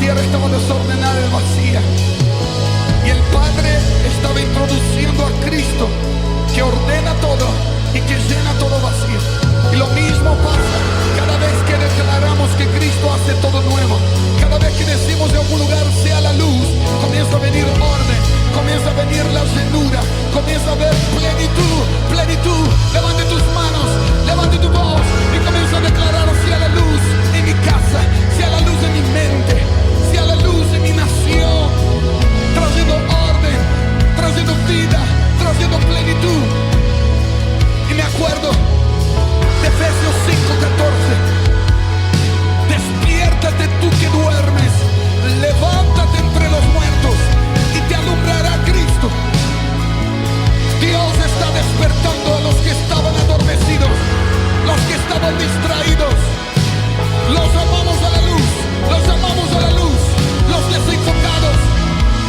tierra estaba desordenada y vacía. Y el Padre estaba introduciendo a Cristo, que ordena todo y que llena todo vacío. Y lo mismo pasa cada vez que declaramos que Cristo hace todo nuevo. Cada vez que decimos de algún lugar sea la luz, comienza a venir orden, comienza a venir la llenura, comienza a haber plenitud, plenitud. Levante tus manos, levante tu voz y comienza a declarar: sea la luz en mi casa, sea la luz en mi mente, sea la luz en mi nación, trayendo orden, trayendo vida, trayendo plenitud. Y me acuerdo de Efesios 5:14: despiértate tú que duermes, levántate entre los muertos y te alumbrará Cristo. Dios está despertando a los que estaban adormecidos, los que estaban distraídos. Los llamamos a la luz, los llamamos a la luz, los desenfocados,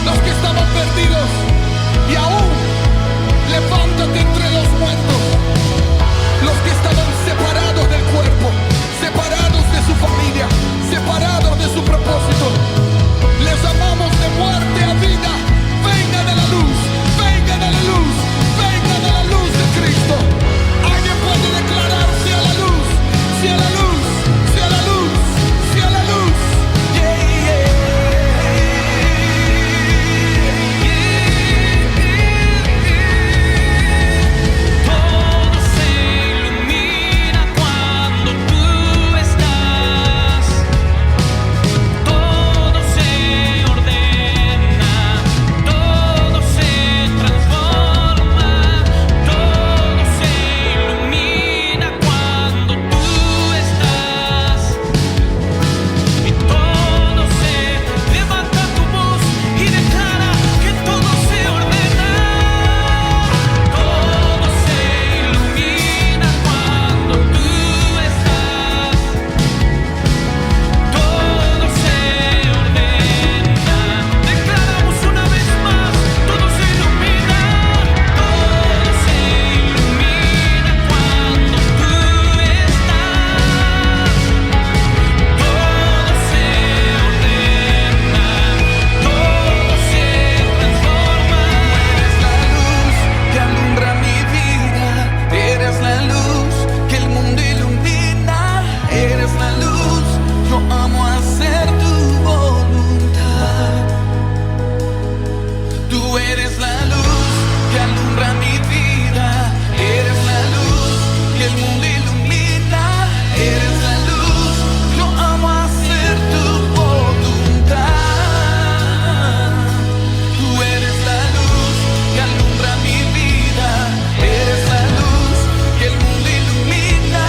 los que estaban perdidos. Y aún levántate entre los muertos, los que estaban separados del cuerpo, separados de su familia, separados de su propósito. Les llamamos de muerte a vida. Vengan a la luz, vengan a la luz, vengan a la luz de Cristo. Alguien puede declarar: sea la luz, sea la luz, sea la luz, sea la luz. Yeah, yeah, Todo se ilumina cuando tú estás. Todo se ordena, todo se transforma. Todo se ilumina cuando tú estás. Y todo se levanta tu voz y declara que todo se ordena. Todo se ilumina cuando tú estás. Todo se ordena. Declaramos una vez más: todo se ilumina. Todo se ilumina cuando tú estás. Todo se ordena, todo se transforma. Eres la luz que alumbra mi vida, eres la luz que el mundo ilumina, eres la luz, yo amo hacer tu voluntad. Tú eres la luz que alumbra mi vida, eres la luz que el mundo ilumina, eres la luz, yo amo hacer tu voluntad. Tú eres la luz que alumbra mi vida, eres la luz que el mundo ilumina,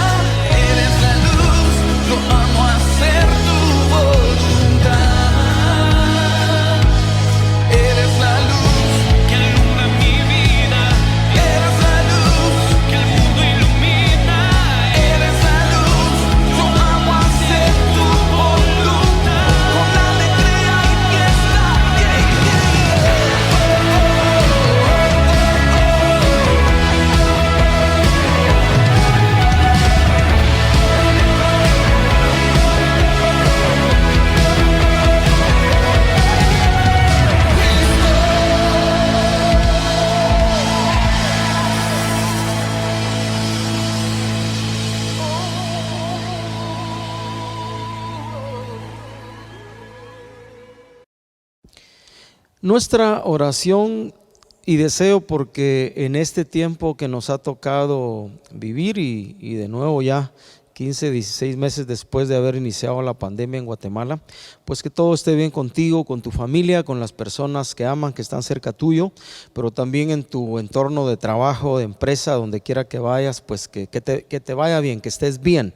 eres la luz, yo amo hacer tu voluntad. Eres la luz Que alumbra mi vida, eres la luz, que el mundo ilumina. eres la luz, yo amo hacer tu voluntad. Con alegría y fiesta, yeah, Nuestra oración y deseo, porque en este tiempo que nos ha tocado vivir y de nuevo ya 15, 16 meses después de haber iniciado la pandemia en Guatemala, pues que todo esté bien contigo, con tu familia, con las personas que aman, que están cerca tuyo, pero también en tu entorno de trabajo, de empresa, donde quiera que vayas, pues que te vaya bien, que estés bien.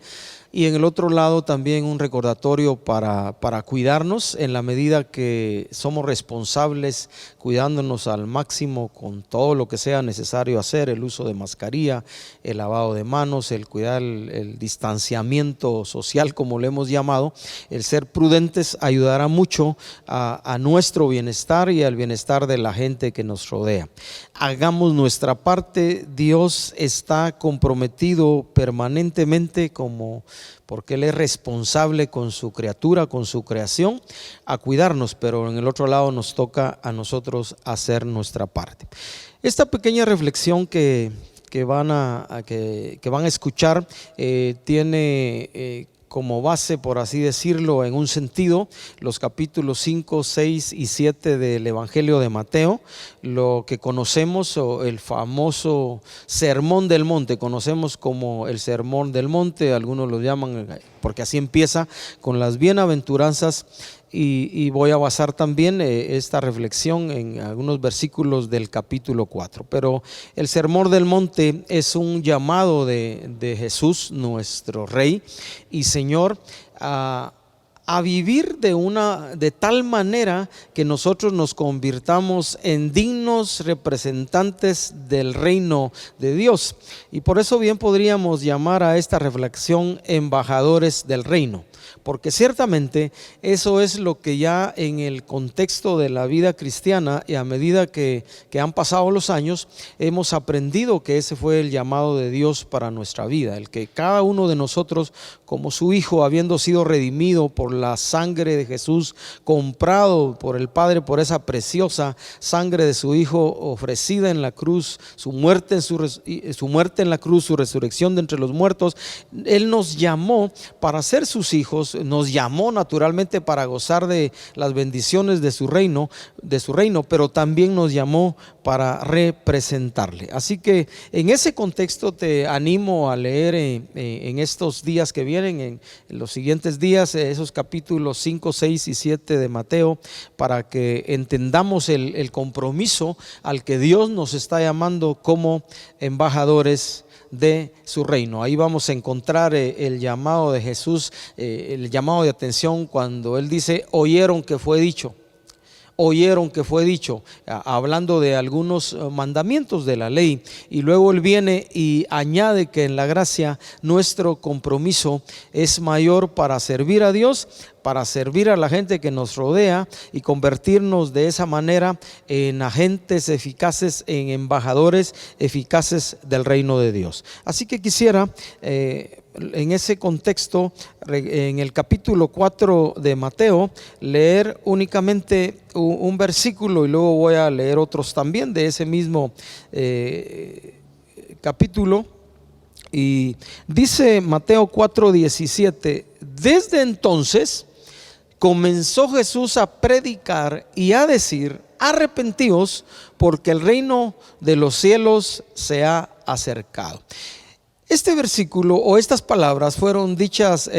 Y en el otro lado también un recordatorio para cuidarnos en la medida que somos responsables, cuidándonos al máximo con todo lo que sea necesario hacer, el uso de mascarilla, el lavado de manos, el cuidar el distanciamiento social, como le hemos llamado. El ser prudentes ayudará mucho a nuestro bienestar y al bienestar de la gente que nos rodea. Hagamos nuestra parte. Dios está comprometido permanentemente, como porque Él es responsable con su criatura, con su creación, a cuidarnos, pero en el otro lado nos toca a nosotros hacer nuestra parte. Esta pequeña reflexión que van a escuchar tiene como base, por así decirlo, en un sentido, los capítulos 5, 6 y 7 del Evangelio de Mateo, lo que conocemos, o el famoso Sermón del Monte, conocemos como el Sermón del Monte, algunos lo llaman, porque así empieza, con las bienaventuranzas. Y voy a basar también esta reflexión en algunos versículos del capítulo 4. Pero el Sermón del Monte es un llamado de Jesús, nuestro Rey y Señor, a vivir de tal manera que nosotros nos convirtamos en dignos representantes del reino de Dios. Y por eso bien podríamos llamar a esta reflexión embajadores del reino. Porque ciertamente eso es lo que ya en el contexto de la vida cristiana, y a medida que han pasado los años, hemos aprendido que ese fue el llamado de Dios para nuestra vida, el que cada uno de nosotros, como su Hijo, habiendo sido redimido por la sangre de Jesús, comprado por el Padre por esa preciosa sangre de su Hijo ofrecida en la cruz, su muerte en la cruz, su resurrección de entre los muertos, Él nos llamó para ser sus hijos, nos llamó naturalmente para gozar de las bendiciones de su reino, pero también nos llamó para representarle. Así que en ese contexto te animo a leer en estos días que vienen, en los siguientes días, esos capítulos 5, 6 y 7 de Mateo, para que entendamos el compromiso al que Dios nos está llamando como embajadores de su reino. Ahí vamos a encontrar el llamado de Jesús, el llamado de atención cuando Él dice: oyeron que fue dicho, hablando de algunos mandamientos de la ley. Y luego Él viene y añade que en la gracia nuestro compromiso es mayor para servir a Dios, para servir a la gente que nos rodea y convertirnos de esa manera en agentes eficaces, en embajadores eficaces del reino de Dios. Así que quisiera en ese contexto, en el capítulo 4 de Mateo, leer únicamente un versículo, y luego voy a leer otros también de ese mismo capítulo. Y dice Mateo 4:17: desde entonces comenzó Jesús a predicar y a decir: arrepentíos, porque el reino de los cielos se ha acercado. Este versículo o estas palabras fueron dichas,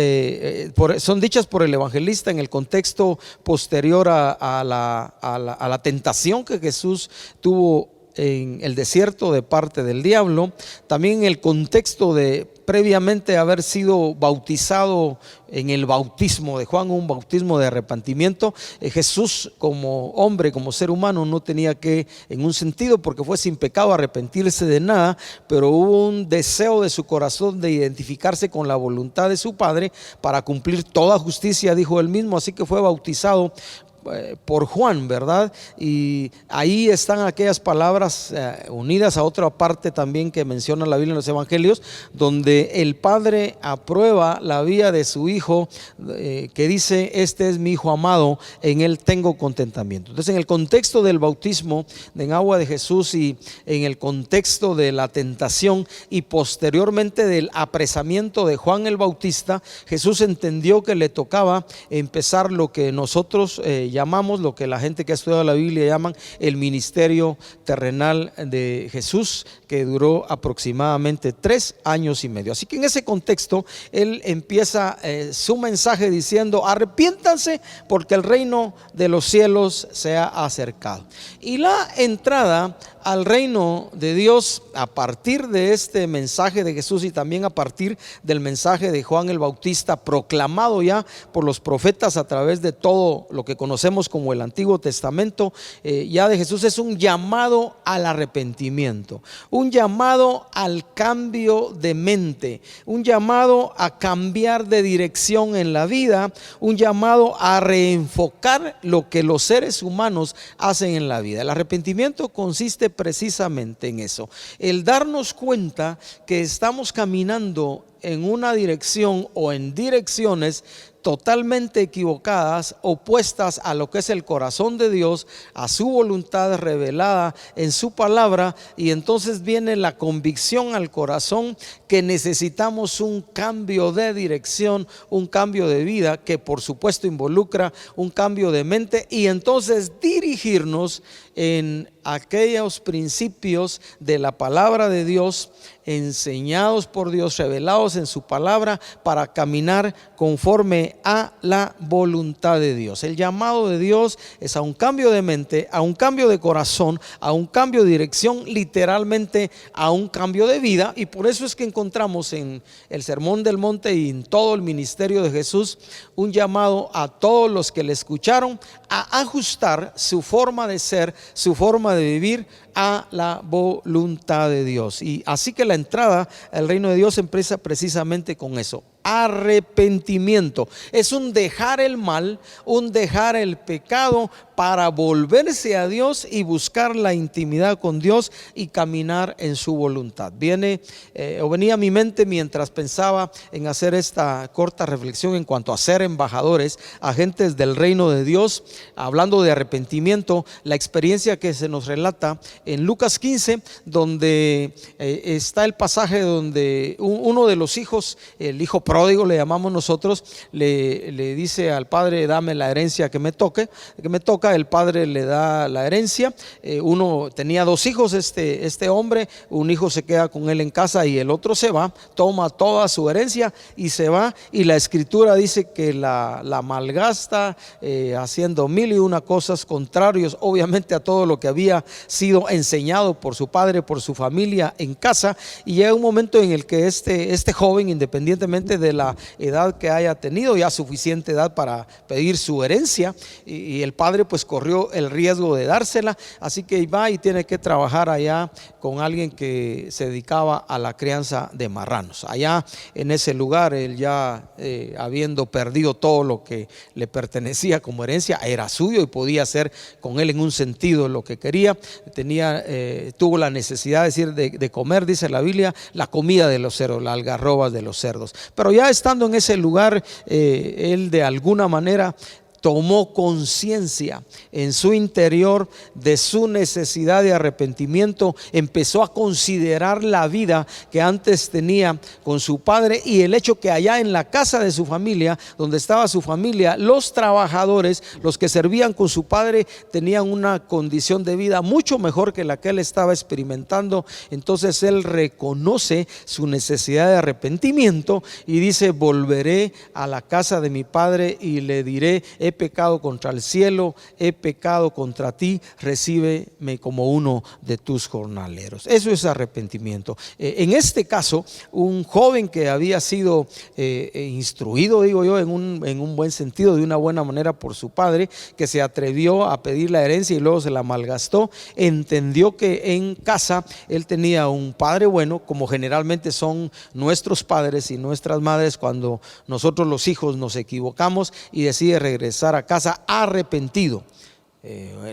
son dichas por el evangelista en el contexto posterior a la tentación que Jesús tuvo en el desierto de parte del diablo, también en el contexto de previamente haber sido bautizado en el bautismo de Juan, un bautismo de arrepentimiento. Jesús, como hombre, como ser humano, no tenía que, en un sentido, porque fue sin pecado, arrepentirse de nada, pero hubo un deseo de su corazón de identificarse con la voluntad de su Padre para cumplir toda justicia, dijo él mismo. Así que fue bautizado por Juan, ¿verdad? Y ahí están aquellas palabras unidas a otra parte también que menciona la Biblia en los evangelios, donde el Padre aprueba la vida de su Hijo, que dice: este es mi Hijo amado, en él tengo contentamiento. Entonces, en el contexto del bautismo en agua de Jesús, y en el contexto de la tentación y posteriormente del apresamiento de Juan el Bautista, Jesús entendió que le tocaba empezar lo que nosotros llamamos, lo que la gente que ha estudiado la Biblia llaman el ministerio terrenal de Jesús, que duró aproximadamente 3 años y medio. Así que en ese contexto él empieza su mensaje diciendo: arrepiéntanse, porque el reino de los cielos se ha acercado. Y la entrada al reino de Dios, a partir de este mensaje de Jesús y también a partir del mensaje de Juan el Bautista, proclamado ya por los profetas a través de todo lo que conocemos como el Antiguo Testamento, ya de Jesús, es un llamado al arrepentimiento, un llamado al cambio de mente, un llamado a cambiar de dirección en la vida, un llamado a reenfocar lo que los seres humanos hacen en la vida. El arrepentimiento consiste precisamente en eso, el darnos cuenta que estamos caminando en una dirección o en direcciones totalmente equivocadas, opuestas a lo que es el corazón de Dios, a su voluntad revelada en su palabra, y entonces viene la convicción al corazón que necesitamos un cambio de dirección, un cambio de vida, que por supuesto involucra un cambio de mente, y entonces dirigirnos en aquellos principios de la palabra de Dios, enseñados por Dios, revelados en su palabra, para caminar conforme a la voluntad de Dios. El llamado de Dios es a un cambio de mente, a un cambio de corazón, a un cambio de dirección, literalmente a un cambio de vida. Y por eso es que encontramos en el Sermón del Monte y en todo el ministerio de Jesús un llamado a todos los que le escucharon a ajustar su forma de ser, su forma de vivir a la voluntad de Dios. Y así que la entrada al reino de Dios empieza precisamente con eso: arrepentimiento. Es un dejar el mal, un dejar el pecado para volverse a Dios y buscar la intimidad con Dios y caminar en su voluntad. Venía a mi mente mientras pensaba en hacer esta corta reflexión en cuanto a ser embajadores, agentes del reino de Dios, hablando de arrepentimiento, la experiencia que se nos relata en Lucas 15, donde está el pasaje donde uno de los hijos, el hijo pródigo le llamamos nosotros, le dice al padre: dame la herencia que me toca. El padre le da la herencia. Uno tenía dos hijos, este hombre, un hijo se queda con él en casa y el otro se va, toma toda su herencia y se va, y la escritura dice que la malgasta haciendo mil y una cosas contrarios obviamente a todo lo que había sido enseñado por su padre, por su familia en casa. Y llega un momento en el que este joven, independientemente de la edad que haya tenido, ya suficiente edad para pedir su herencia, y el padre pues corrió el riesgo de dársela, así que va y tiene que trabajar allá con alguien que se dedicaba a la crianza de marranos. Allá en ese lugar, él ya habiendo perdido todo lo que le pertenecía como herencia, era suyo y podía hacer con él en un sentido lo que quería. Tuvo la necesidad de comer, dice la Biblia, la comida de los cerdos, las algarrobas de los cerdos. Pero ya estando en ese lugar, él de alguna manera tomó conciencia en su interior de su necesidad de arrepentimiento, empezó a considerar la vida que antes tenía con su padre y el hecho que allá en la casa de su familia, donde estaba su familia, los trabajadores, los que servían con su padre, tenían una condición de vida mucho mejor que la que él estaba experimentando. Entonces él reconoce su necesidad de arrepentimiento y dice: volveré a la casa de mi padre y le diré: he pecado contra el cielo, he pecado contra ti, recíbeme como uno de tus jornaleros. Eso es arrepentimiento. En este caso, un joven que había sido instruido, digo yo, en un buen sentido, de una buena manera por su padre, que se atrevió a pedir la herencia y luego se la malgastó, entendió que en casa él tenía un padre bueno, como generalmente son nuestros padres y nuestras madres cuando nosotros los hijos nos equivocamos y decide regresar a casa arrepentido.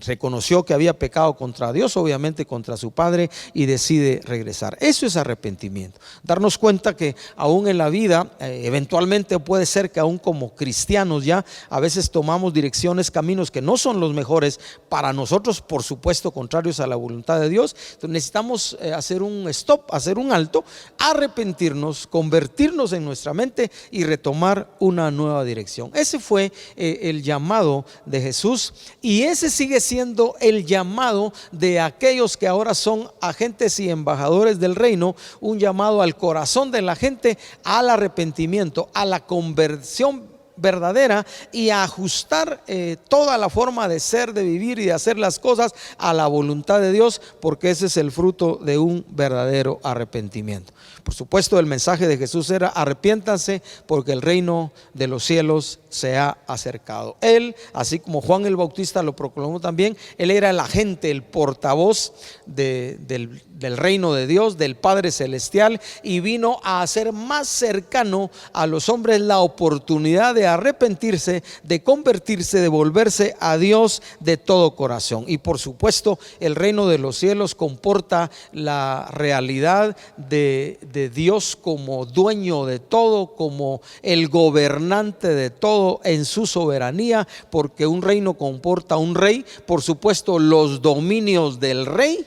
Reconoció que había pecado contra Dios, obviamente contra su padre, y decide regresar. Eso es arrepentimiento. Darnos cuenta que aún en la vida, eventualmente puede ser que aún como cristianos ya a veces tomamos direcciones, caminos que no son los mejores para nosotros, por supuesto contrarios a la voluntad de Dios. Entonces necesitamos hacer un stop, hacer un alto, arrepentirnos, convertirnos en nuestra mente y retomar una nueva dirección. Ese fue el llamado de Jesús, y ese sigue siendo el llamado de aquellos que ahora son agentes y embajadores del reino, un llamado al corazón de la gente, al arrepentimiento, a la conversión verdadera y a ajustar toda la forma de ser, de vivir y de hacer las cosas a la voluntad de Dios, porque ese es el fruto de un verdadero arrepentimiento. Por supuesto, el mensaje de Jesús era: arrepiéntanse porque el reino de los cielos se ha acercado. Él, así como Juan el Bautista lo proclamó también, él era el agente, el portavoz del reino de Dios, del Padre Celestial, y vino a hacer más cercano a los hombres la oportunidad de arrepentirse, de convertirse, de volverse a Dios de todo corazón. Y por supuesto, el reino de los cielos comporta la realidad de Dios como dueño de todo, como el gobernante de todo en su soberanía, porque un reino comporta un rey, por supuesto los dominios del rey,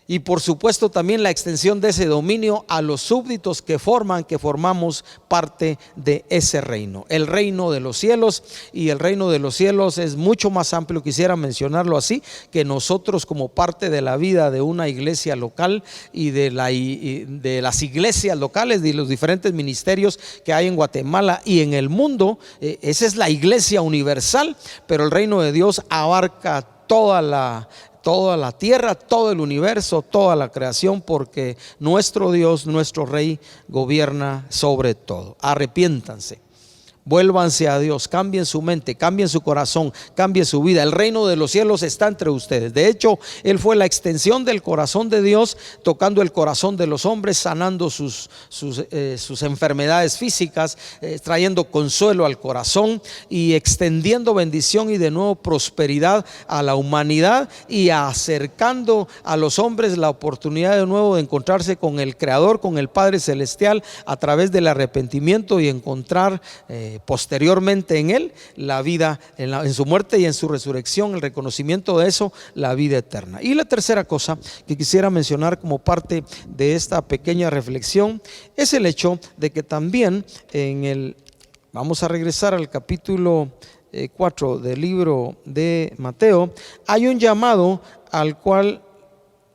y por supuesto también la extensión de ese dominio a los súbditos que formamos parte de ese reino, el reino de los cielos. Y el reino de los cielos es mucho más amplio, quisiera mencionarlo así, que nosotros como parte de la vida de una iglesia local y de las iglesias locales, de los diferentes ministerios que hay en Guatemala y en el mundo. Esa es la iglesia universal, pero el reino de Dios abarca toda la tierra, todo el universo, toda la creación, porque nuestro Dios, nuestro Rey, gobierna sobre todo. Arrepiéntanse, vuélvanse a Dios, cambien su mente, cambien su corazón, cambien su vida. El reino de los cielos está entre ustedes. De hecho, Él fue la extensión del corazón de Dios, tocando el corazón de los hombres, sanando sus enfermedades físicas, trayendo consuelo al corazón y extendiendo bendición y de nuevo prosperidad a la humanidad, y acercando a los hombres la oportunidad de nuevo de encontrarse con el Creador, con el Padre Celestial, a través del arrepentimiento, y encontrar posteriormente en Él la vida, en su muerte y en su resurrección, el reconocimiento de eso, la vida eterna. Y la tercera cosa que quisiera mencionar como parte de esta pequeña reflexión es el hecho de que también vamos a regresar al capítulo 4 del libro de Mateo. Hay un llamado al cual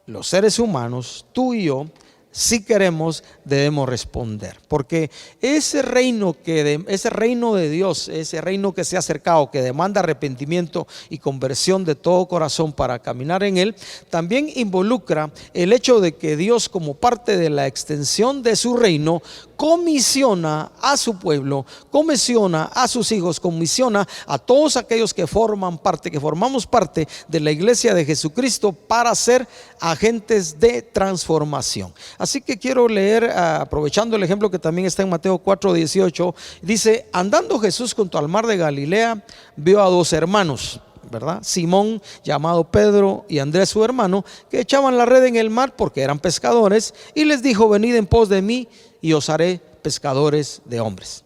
los seres humanos, tú y yo, si queremos, debemos responder, porque ese reino de Dios, ese reino que se ha acercado, que demanda arrepentimiento y conversión de todo corazón para caminar en él, también involucra el hecho de que Dios, como parte de la extensión de su reino, comisiona a su pueblo, comisiona a sus hijos, comisiona a todos aquellos que formamos parte de la iglesia de Jesucristo para ser agentes de transformación. Así que quiero leer, aprovechando el ejemplo que también está en Mateo 4:18, dice: andando Jesús junto al mar de Galilea, vio a dos hermanos, ¿verdad? Simón, llamado Pedro, y Andrés su hermano, que echaban la red en el mar porque eran pescadores, y les dijo: venid en pos de mí y os haré pescadores de hombres.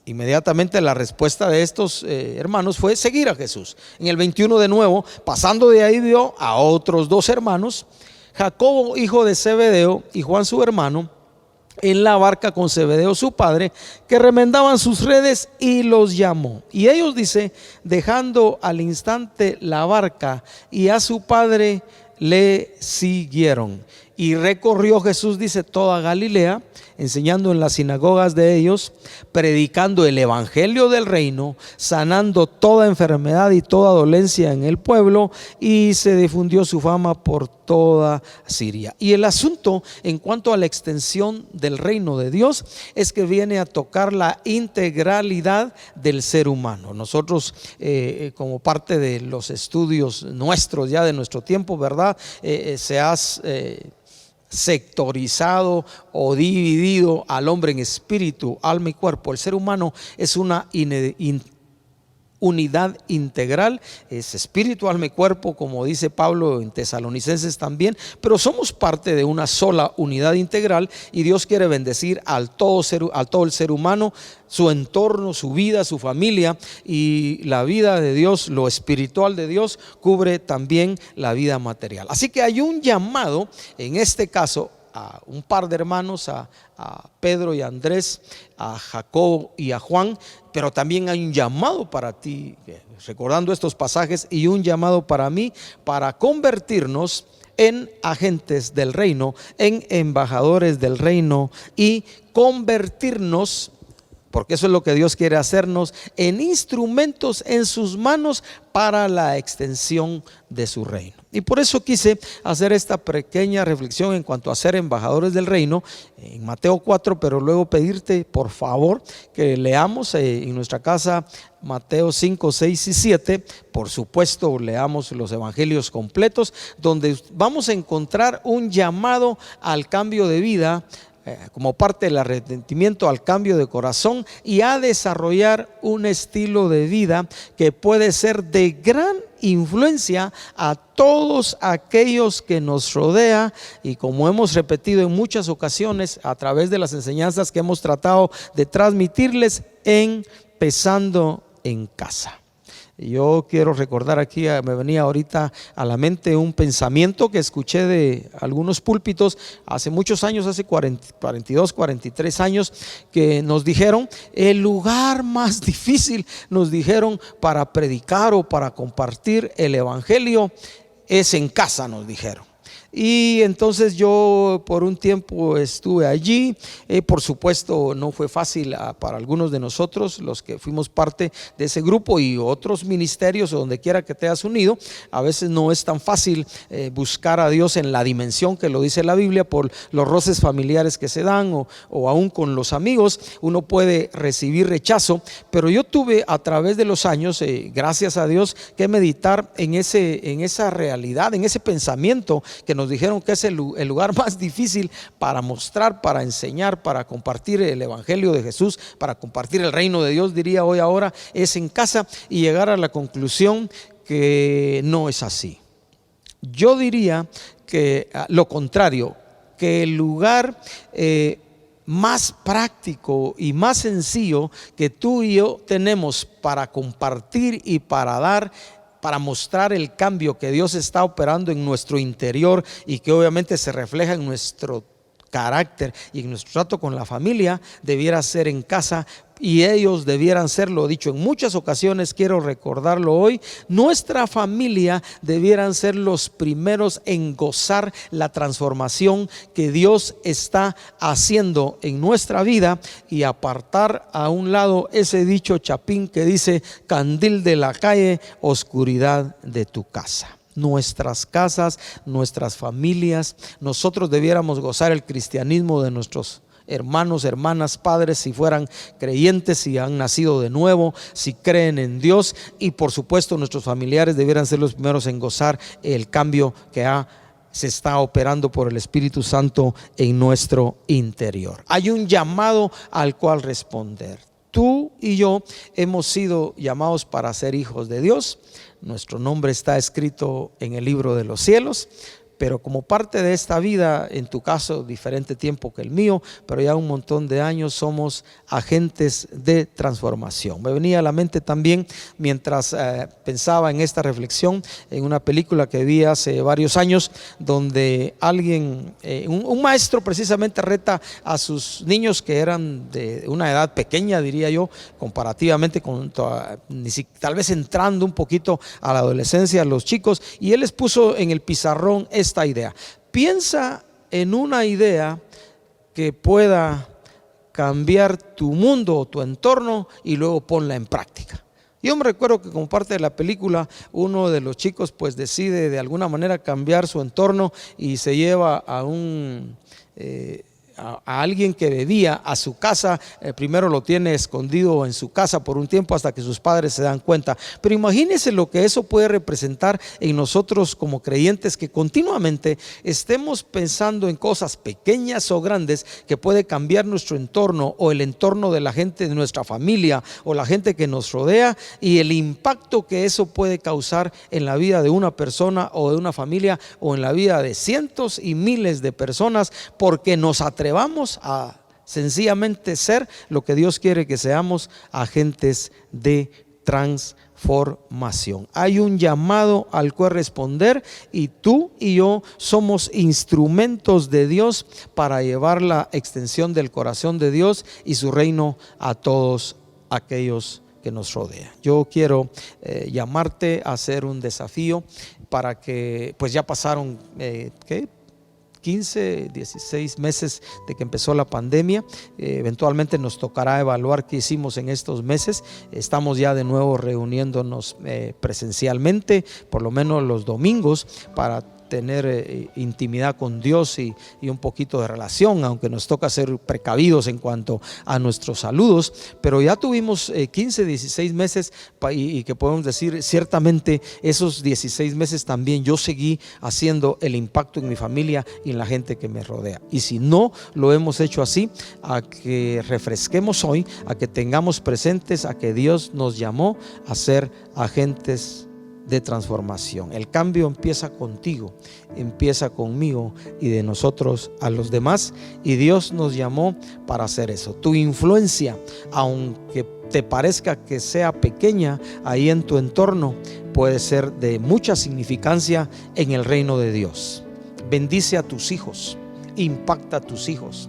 Inmediatamente la respuesta de estos hermanos fue seguir a Jesús. En el 21 de nuevo, pasando de ahí, vio a otros dos hermanos, Jacobo hijo de Zebedeo y Juan su hermano, en la barca con Zebedeo su padre, que remendaban sus redes, y los llamó. Y ellos, dice, dejando al instante la barca y a su padre, le siguieron. Y recorrió Jesús, dice, toda Galilea, enseñando en las sinagogas de ellos, predicando el evangelio del reino, sanando toda enfermedad y toda dolencia en el pueblo, y se difundió su fama por toda Siria. Y el asunto en cuanto a la extensión del reino de Dios es que viene a tocar la integralidad del ser humano. Nosotros, como parte de los estudios nuestros, ya de nuestro tiempo, ¿verdad? Se ha sectorizado o dividido al hombre en espíritu, alma y cuerpo. El ser humano es una unidad integral, es espíritu, alma y cuerpo, como dice Pablo en Tesalonicenses también, pero somos parte de una sola unidad integral, y Dios quiere bendecir al todo el ser humano, su entorno, su vida, su familia, y la vida de Dios, lo espiritual de Dios, cubre también la vida material. Así que hay un llamado, en este caso, a un par de hermanos, a Pedro y a Andrés, a Jacobo y a Juan, pero también hay un llamado para ti, recordando estos pasajes, y un llamado para mí, para convertirnos en agentes del reino, en embajadores del reino, y convertirnos, porque eso es lo que Dios quiere hacernos, en instrumentos en sus manos para la extensión de su reino. Y por eso quise hacer esta pequeña reflexión en cuanto a ser embajadores del reino en Mateo 4, pero luego pedirte por favor que leamos en nuestra casa Mateo 5, 6 y 7. Por supuesto, leamos los evangelios completos, donde vamos a encontrar un llamado al cambio de vida, como parte del arrepentimiento al cambio de corazón y a desarrollar un estilo de vida que puede ser de gran influencia a todos aquellos que nos rodea. Y como hemos repetido en muchas ocasiones a través de las enseñanzas que hemos tratado de transmitirles, empezando en casa. Yo quiero recordar aquí, me venía ahorita a la mente un pensamiento que escuché de algunos púlpitos hace muchos años, hace 42, 43 años, que nos dijeron: el lugar más difícil, nos dijeron, para predicar o para compartir el evangelio es en casa, nos dijeron. Y entonces yo por un tiempo estuve allí. Por supuesto no fue fácil para algunos de nosotros, los que fuimos parte de ese grupo y otros ministerios o donde quiera que te hayas unido. A veces no es tan fácil buscar a Dios en la dimensión que lo dice la Biblia, por los roces familiares que se dan o aún con los amigos. Uno puede recibir rechazo, pero yo tuve a través de los años, gracias a Dios, que meditar en esa realidad, en ese pensamiento que nos dijeron que es el lugar más difícil para mostrar, para enseñar, para compartir el evangelio de Jesús, para compartir el reino de Dios, diría hoy ahora, es en casa, y llegar a la conclusión que no es así. Yo diría que lo contrario, que el lugar más práctico y más sencillo que tú y yo tenemos para compartir y para dar, para mostrar el cambio que Dios está operando en nuestro interior y que obviamente se refleja en nuestro carácter y en nuestro trato con la familia, debiera ser en casa. Y ellos debieran ser, lo he dicho en muchas ocasiones, quiero recordarlo hoy, nuestra familia debieran ser los primeros en gozar la transformación que Dios está haciendo en nuestra vida, y apartar a un lado ese dicho chapín que dice: candil de la calle, oscuridad de tu casa. Nuestras casas, nuestras familias, nosotros debiéramos gozar el cristianismo de nuestros hermanos, hermanas, padres, si fueran creyentes, si han nacido de nuevo, si creen en Dios, y por supuesto nuestros familiares debieran ser los primeros en gozar el cambio que se está operando por el Espíritu Santo en nuestro interior. Hay un llamado al cual responder. Tú y yo hemos sido llamados para ser hijos de Dios. Nuestro nombre está escrito en el libro de los cielos. Pero como parte de esta vida, en tu caso diferente tiempo que el mío, pero ya un montón de años, somos agentes de transformación. Me venía a la mente también, mientras pensaba en esta reflexión, en una película que vi hace varios años, donde alguien, un maestro precisamente, reta a sus niños que eran de una edad pequeña, diría yo, comparativamente con tal vez entrando un poquito a la adolescencia, a los chicos, y él les puso en el pizarrón esta idea: piensa en una idea que pueda cambiar tu mundo o tu entorno y luego ponla en práctica. Yo me recuerdo que como parte de la película, uno de los chicos pues decide de alguna manera cambiar su entorno y se lleva a alguien que bebía a su casa. Primero lo tiene escondido en su casa por un tiempo hasta que sus padres se dan cuenta. Pero imagínense lo que eso puede representar en nosotros como creyentes, que continuamente estemos pensando en cosas pequeñas o grandes que puede cambiar nuestro entorno o el entorno de la gente de nuestra familia o la gente que nos rodea, y el impacto que eso puede causar en la vida de una persona o de una familia o en la vida de cientos y miles de personas, porque nos atrevamos a sencillamente ser lo que Dios quiere que seamos: agentes de transformación. Hay un llamado al cual responder, y tú y yo somos instrumentos de Dios para llevar la extensión del corazón de Dios y su reino a todos aquellos que nos rodean. Yo quiero llamarte a hacer un desafío para que, pues ya pasaron 15, 16 meses de que empezó la pandemia. Eventualmente nos tocará evaluar qué hicimos en estos meses. Estamos ya de nuevo reuniéndonos presencialmente, por lo menos los domingos, para tener intimidad con Dios y un poquito de relación, aunque nos toca ser precavidos en cuanto a nuestros saludos. Pero ya tuvimos 15, 16 meses y que podemos decir ciertamente esos 16 meses también yo seguí haciendo el impacto en mi familia y en la gente que me rodea. Y si no lo hemos hecho así, a que refresquemos hoy, a que tengamos presentes a que Dios nos llamó a ser agentes de transformación. El cambio empieza contigo, empieza conmigo y de nosotros a los demás, y Dios nos llamó para hacer eso. Tu influencia, aunque te parezca que sea pequeña ahí en tu entorno, puede ser de mucha significancia en el reino de Dios. Bendice a tus hijos, impacta a tus hijos,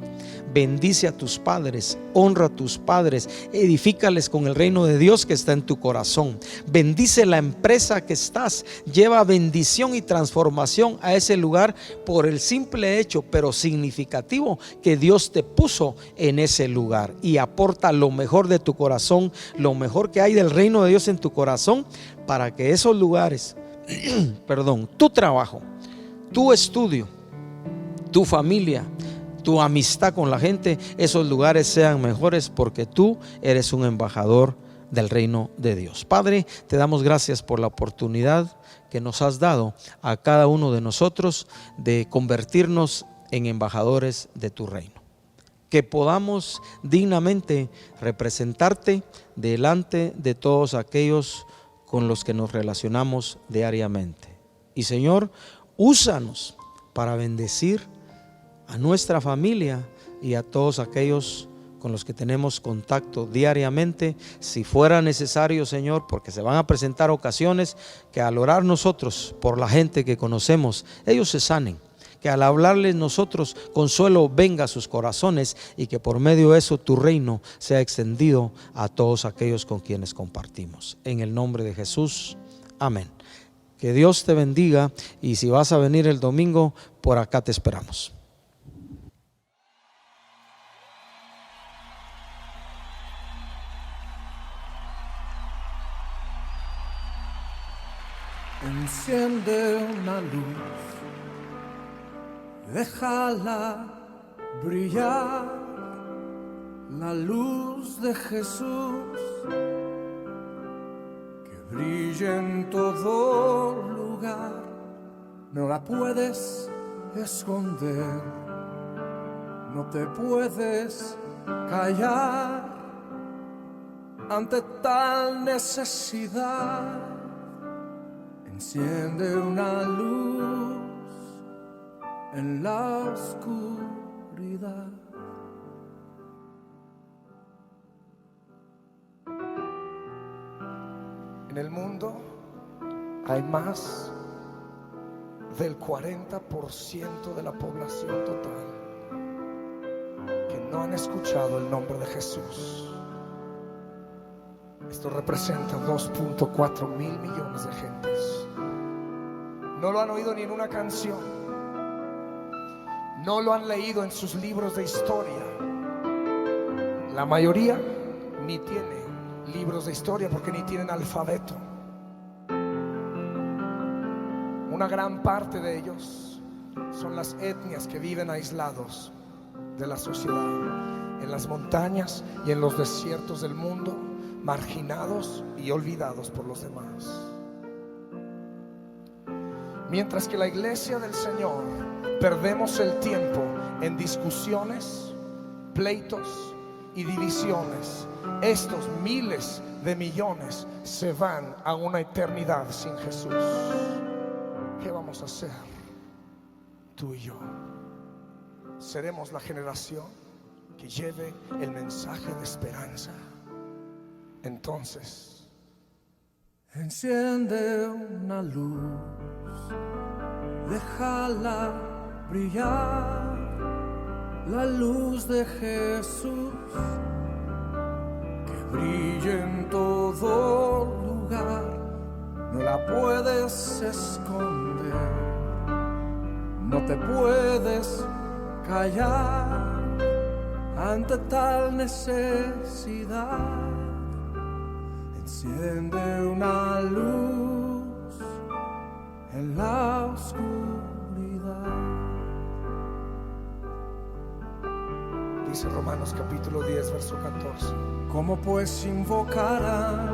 bendice a tus padres, honra a tus padres, edifícales con el reino de Dios que está en tu corazón. Bendice la empresa que estás, lleva bendición y transformación a ese lugar por el simple hecho, pero significativo, que Dios te puso en ese lugar, y aporta lo mejor de tu corazón, lo mejor que hay del reino de Dios en tu corazón, para que esos lugares, tu trabajo, tu estudio, tu familia, tu amistad con la gente, esos lugares sean mejores, porque tú eres un embajador del reino de Dios. Padre, te damos gracias por la oportunidad que nos has dado a cada uno de nosotros de convertirnos en embajadores de tu reino, que podamos dignamente representarte delante de todos aquellos con los que nos relacionamos diariamente. Y Señor, úsanos para bendecir a nuestra familia y a todos aquellos con los que tenemos contacto diariamente. Si fuera necesario, Señor, porque se van a presentar ocasiones que al orar nosotros por la gente que conocemos, ellos se sanen, que al hablarles nosotros consuelo venga a sus corazones, y que por medio de eso tu reino sea extendido a todos aquellos con quienes compartimos. En el nombre de Jesús, amén. Que Dios te bendiga, y si vas a venir el domingo, por acá te esperamos. Enciende una luz, déjala brillar, la luz de Jesús, que brille en todo lugar. No la puedes esconder, no te puedes callar ante tal necesidad. Enciende una luz en la oscuridad. En el mundo hay más del 40% de la población total que no han escuchado el nombre de Jesús. Esto representa 2.4 mil millones de gentes. No lo han oído ni en una canción, no lo han leído en sus libros de historia. La mayoría ni tiene libros de historia porque ni tienen alfabeto. Una gran parte de ellos son las etnias que viven aislados de la sociedad, en las montañas y en los desiertos del mundo, marginados y olvidados por los demás. Mientras que la iglesia del Señor perdemos el tiempo en discusiones, pleitos y divisiones, estos miles de millones se van a una eternidad sin Jesús. ¿Qué vamos a hacer tú y yo? Seremos la generación que lleve el mensaje de esperanza. Entonces, enciende una luz, déjala brillar, la luz de Jesús, que brille en todo lugar. No la puedes esconder, no te puedes callar ante tal necesidad. Enciende una luz en la oscuridad. dice Romanos capítulo 10, verso 14. ¿Cómo pues invocarán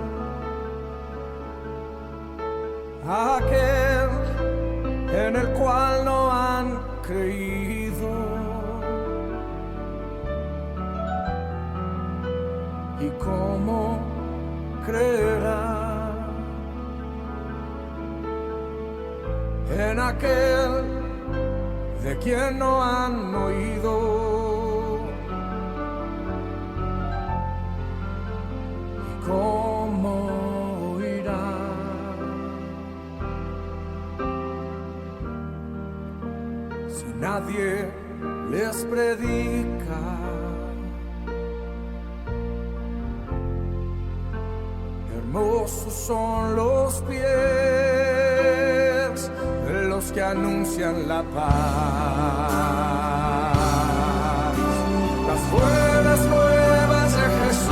a aquel en el cual no han creído? ¿Y cómo creerán en aquel de quien no han oído? ¿Y cómo oirán si nadie les predica? Hermosos son los pies de los que anuncian la paz, las buenas nuevas de Jesús.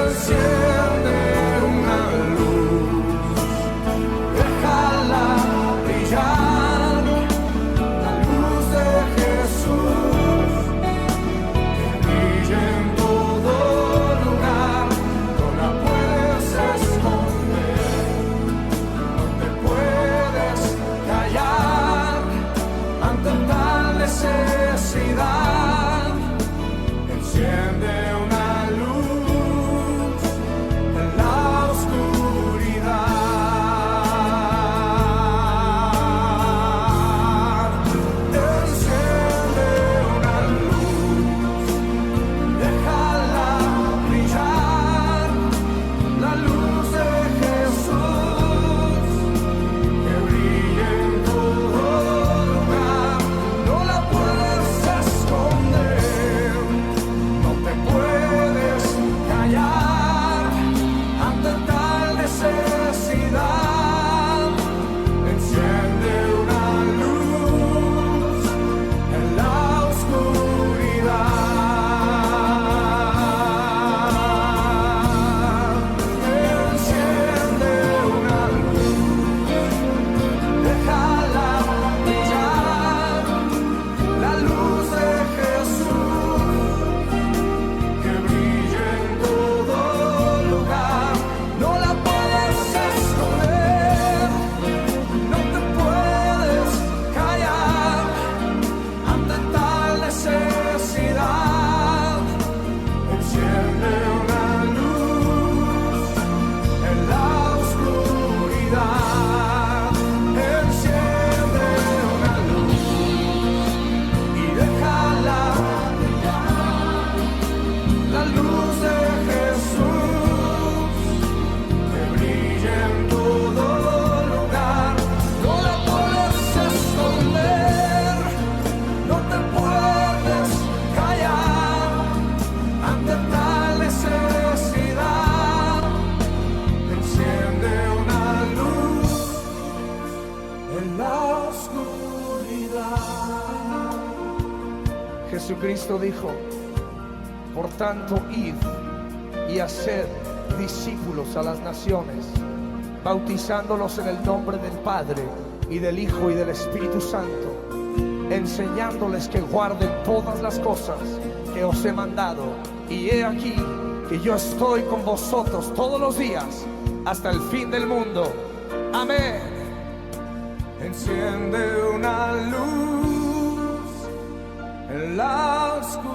Enciende una luz, déjala brillar, la luz de Jesús, que brille en todo lugar. No la puedes esconder, no te puedes callar ante tal necesidad. Enciende una luz en la oscuridad. Enciende una luz, déjala brillar, la luz de Jesús, que brille en todo lugar. No la puedes esconder, no te puedes callar ante tal necesidad. Enciende una luz en la oscuridad. Enciende una luz, déjala brillar, la luz de Jesús, que brille en todo lugar. No la puedes esconder, no te puedes callar ante tal necesidad. Enciende una luz en la oscuridad. Enciende una luz y déjala brillar, la luz de Jesús, que brille en todo lugar. No la puedes esconder, no te puedes callar ante tal necesidad. Enciende una luz en la oscuridad. Jesucristo dijo: por tanto, id y haced discípulos a las naciones, bautizándolos en el nombre del Padre y del Hijo y del Espíritu Santo, enseñándoles que guarden todas las cosas que os he mandado. Y he aquí que yo estoy con vosotros todos los días hasta el fin del mundo. Amén. Enciende una luz en la oscuridad.